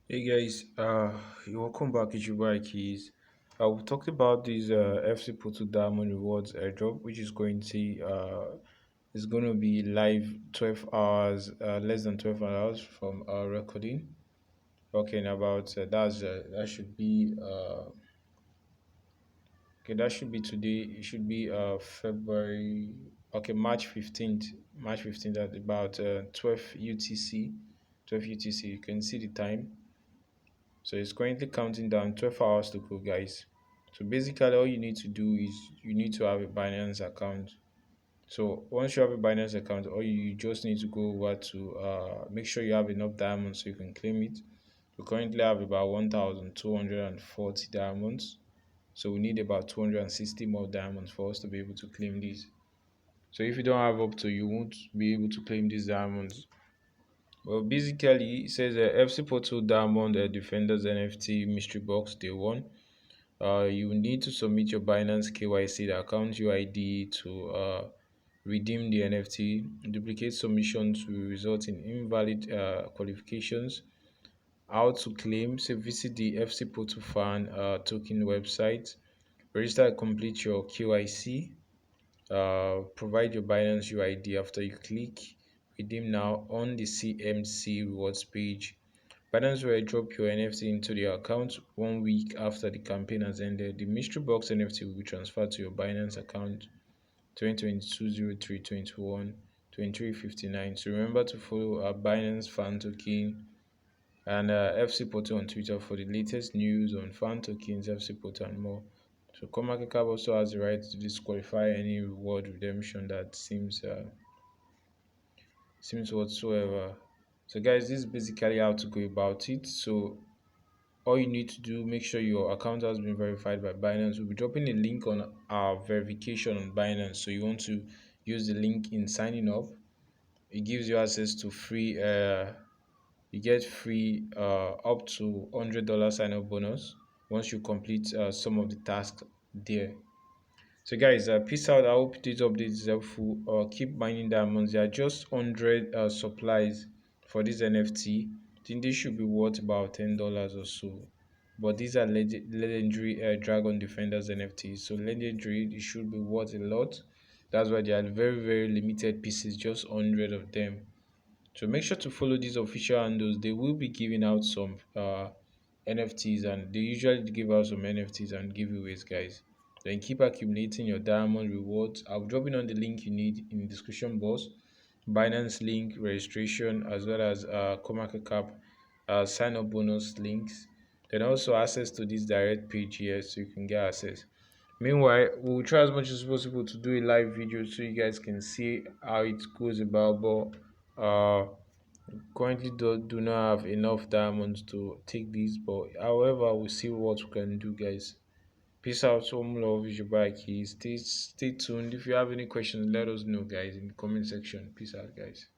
Hey guys, welcome back to Akahilz. We talked about this FC Porto Diamond Rewards airdrop, which is going to be live 12 hours, less than 12 hours from our recording. Talking about that should be that should be today. It should be February. Okay, March 15th at about 12 UTC. 12 UTC. You can see the time. So it's currently counting down 12 hours to go, guys. So basically, all you need to do is you need to have a Binance account. So once you have a Binance account, all you just need to go over to make sure you have enough diamonds so you can claim it. We currently have about 1,240 diamonds. So we need about 260 more diamonds for us to be able to claim these. So if you don't have up to, you won't be able to claim these diamonds. Well, basically, it says FC Porto Diamond Defenders NFT Mystery Box Day 1. You need to submit your Binance KYCed account UID to redeem the NFT. Duplicate submissions will result in invalid qualifications. How to claim? So visit the FC Porto Fan token website. Register and complete your KYC. Provide your Binance UID after you click redeem now on the CMC Rewards page. Binance will drop your NFT into the account 1 week after the campaign has ended. The mystery box NFT will be transferred to your Binance account 2022-03-21-2359. So remember to follow our Binance fan token and FC Porto on Twitter for the latest news on fan tokens, FC Porto, and more. So Coinmarketcap also has the right to disqualify any reward redemption that seems whatsoever. So guys, this is basically how to go about it. So all you need to do, make sure your account has been verified by Binance. We'll be dropping a link on our verification on Binance. So you want to use the link in signing up. It gives you access to free you get free up to $100 sign up bonus once you complete some of the tasks there. So guys, peace out. I hope this update is helpful. Keep mining diamonds. There are just 100 supplies for this NFT. I think this should be worth about $10 or so. But these are legendary Dragon Defenders NFTs. So legendary, it should be worth a lot. That's why they are very limited pieces, just 100 of them. So make sure to follow these official handles. They will be giving out some NFTs, and they usually give out some NFTs and giveaways, guys. Then keep accumulating your diamond rewards. I'll drop in on the link you need in the description box. Binance link, registration, as well as CoinMarketCap sign up bonus links. Then also access to this direct page here so you can get access. Meanwhile, we'll try as much as possible to do a live video so you guys can see how it goes about. But currently do not have enough diamonds to take these. But however, we'll see what we can do, guys. Peace out. Home love is your bike. Stay tuned. If you have any questions, let us know, guys, in the comment section. Peace out, guys.